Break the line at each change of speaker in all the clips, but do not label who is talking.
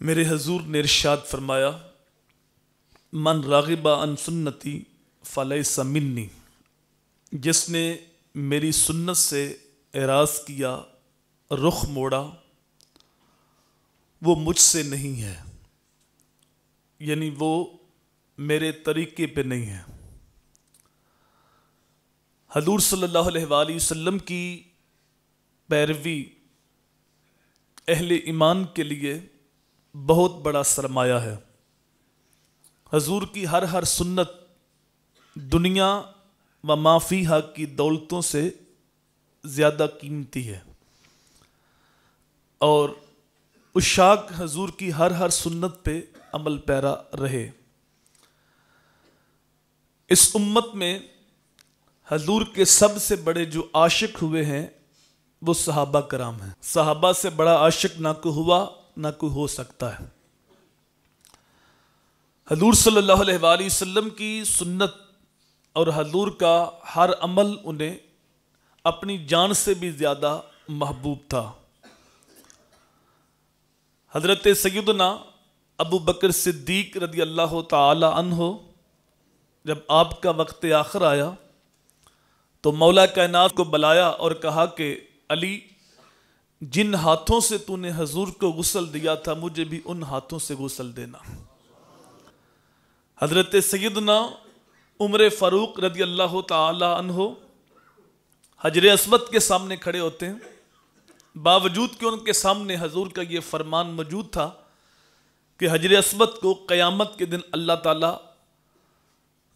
मेरे हजूर ने इरशाद फरमाया, मन रागिबा अन सुन्नती फलैसा मिन्नी, जिसने मेरी सुन्नत से एराज किया, रुख मोड़ा, वो मुझसे नहीं है, यानी वो मेरे तरीके पे नहीं है। हजूर सल्लल्लाहु अलैहि वसल्लम की पैरवी अहले ईमान के लिए बहुत बड़ा सरमाया है। हजूर की हर सुन्नत दुनिया व माफीहा की दौलतों से ज़्यादा कीमती है और उशाक हजूर की हर सुन्नत पे अमल पैरा रहे। इस उम्मत में हजूर के सबसे बड़े जो आशिक हुए हैं वो सहाबा कराम हैं। सहाबा से बड़ा आशिक ना कोई हुआ ना कोई हो सकता है। हजूर सल्लल्लाहु अलैहि वसल्लम की सुन्नत और हजूर का हर अमल उन्हें अपनी जान से भी ज़्यादा महबूब था। हज़रत सैयदना अबू बकर सिद्दीक रज़ी अल्लाह ताला अन्हो जब आपका वक्त आखिर आया तो मौला कायनात को बुलाया और कहा कि अली, जिन हाथों से तूने हजूर को गुस्ल दिया था मुझे भी उन हाथों से गुस्ल देना। हज़रत सैयदना उमर फ़ारूक रज़ी अल्लाह ताला अन्हो हजर अस्वद के सामने खड़े होते हैं, बावजूद कि उनके सामने हजूर का ये फरमान मौजूद था कि हजर अस्वद को क़यामत के दिन अल्लाह ताला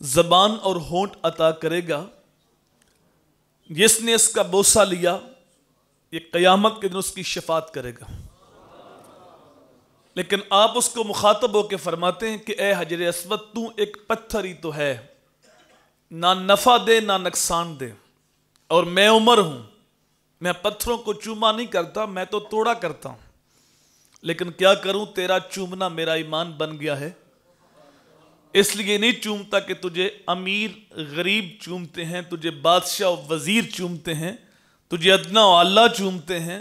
ज़बान और होंठ अता करेगा, जिसने इसका बोसा लिया ये क़यामत के दिन उसकी शफात करेगा। लेकिन आप उसको मुखातब होकर फरमाते हैं कि ए हजर अस्वद, तू एक पत्थर ही तो है, ना नफ़ा दे ना नुकसान दे, और मैं उमर हूं, मैं पत्थरों को चूमा नहीं करता, मैं तो तोड़ा करता हूं। लेकिन क्या करूं, तेरा चूमना मेरा ईमान बन गया है, इसलिए नहीं चूमता कि तुझे अमीर गरीब चूमते हैं, तुझे बादशाह और वजीर चूमते हैं, तुझे अदना और आला चूमते हैं।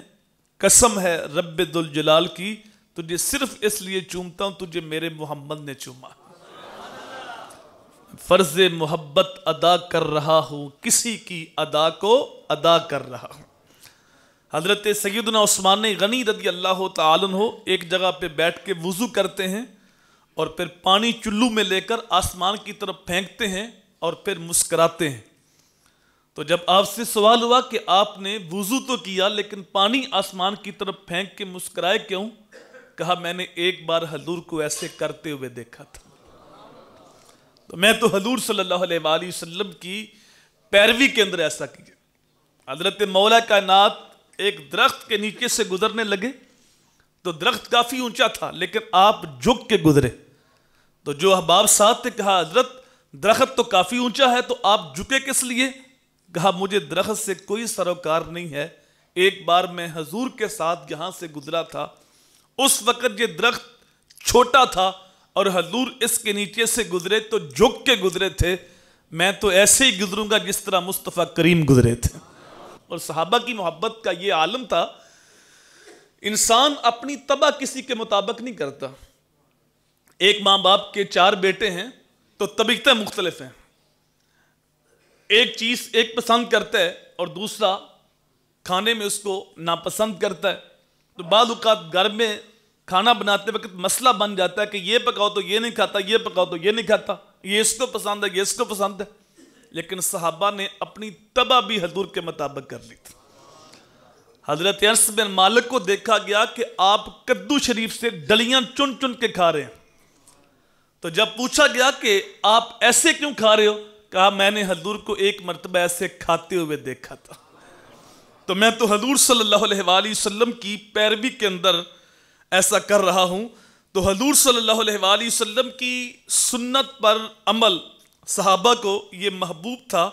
कसम है रब्बे दुल जलाल की, तुझे सिर्फ इसलिए चूमता हूं तुझे मेरे मोहम्मद ने चूमा। फर्ज मोहब्बत अदा कर रहा हूं, किसी की अदा को अदा कर रहा हूं। हजरत सैयदना उस्मान गनी रज़ी अल्लाह ताला अन्हु एक जगह पे बैठ के वुजू करते हैं और फिर पानी चुल्लू में लेकर आसमान की तरफ फेंकते हैं और फिर मुस्कुराते हैं। तो जब आपसे सवाल हुआ कि आपने वुजू तो किया लेकिन पानी आसमान की तरफ फेंक के मुस्कुराए क्यों, कहा मैंने एक बार हजूर को ऐसे करते हुए देखा था। तो मैं तो हजूर सल्लल्लाहु अलैहि वसल्लम की पैरवी के अंदर ऐसा किया। हजरत मौला कायनात एक दरख्त के नीचे से गुजरने लगे तो दरख्त काफी ऊंचा था लेकिन आप झुक के गुजरे। तो जो अहबाब साथ ने कहा, हजरत दरख्त तो काफी ऊंचा है तो आप झुके किस लिए? कहा मुझे दरख्त से कोई सरोकार नहीं है, एक बार मैं हजूर के साथ यहां से गुजरा था, उस वक्त ये दरख्त छोटा था और हजूर इसके नीचे से गुजरे तो झुक के गुजरे थे। मैं तो ऐसे ही गुजरूंगा जिस तरह मुस्तफ़ा करीम गुजरे थे। और सहाबा की मोहब्बत का ये आलम था, इंसान अपनी तबा किसी के मुताबिक नहीं करता। एक माँ बाप के 4 बेटे हैं तो तबीयतें मुख्तलिफ हैं, एक चीज एक पसंद करता है और दूसरा खाने में उसको नापसंद करता है। तो बाद औक़ात घर में खाना बनाते वक्त मसला बन जाता है कि ये पकाओ तो ये नहीं खाता, ये पकाओ तो ये नहीं खाता, ये इसको पसंद है, ये इसको पसंद है। लेकिन सहाबा ने अपनी तबा भी हजूर के मुताबिक कर ली थी। हजरत अनस बिन मालिक को देखा गया कि आप कद्दू शरीफ से डलियां चुन चुन के खा रहे हैं। तो जब पूछा गया कि आप ऐसे क्यों खा रहे हो, कहा मैंने हजूर को एक मरतबा ऐसे खाते हुए देखा था। तो मैं तो हजूर सल्लल्लाहु अलैहि वसल्लम की पैरवी के अंदर ऐसा कर रहा हूं। तो हजूर सल्लल्लाहु अलैहि वसल्लम की सुन्नत पर अमल सहाबा को ये महबूब था।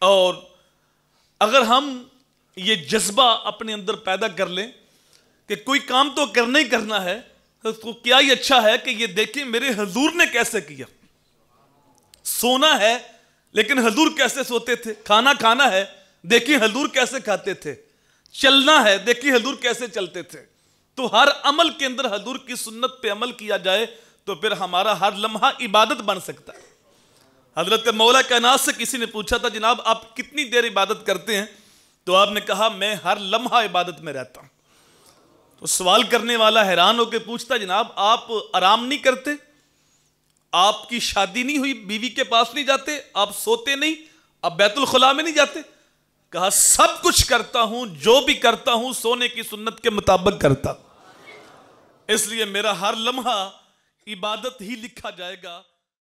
और अगर हम ये जज्बा अपने अंदर पैदा कर लें कि कोई काम तो करना ही करना है, तो क्या ही अच्छा है कि ये देखें मेरे हजूर ने कैसे किया। सोना है लेकिन हजूर कैसे सोते थे, खाना खाना है देखिए हजूर कैसे खाते थे, चलना है देखिए हजूर कैसे चलते थे। तो हर अमल के अंदर हजूर की सुन्नत पे अमल किया जाए तो फिर हमारा हर लम्हा इबादत बन सकता है। हजरत मौला कायनात से किसी ने पूछा था, जनाब आप कितनी देर इबादत करते हैं? तो आपने कहा, मैं हर लम्हा इबादत में रहता हूं। तो सवाल करने वाला हैरान होकर पूछता, जनाब आप आराम नहीं करते? आपकी शादी नहीं हुई, बीवी के पास नहीं जाते, आप सोते नहीं, आप बैतुल खुला में नहीं जाते? कहा, सब कुछ करता हूं, जो भी करता हूं सोने की सुन्नत के मुताबिक करता, इसलिए मेरा हर लम्हा इबादत ही लिखा जाएगा।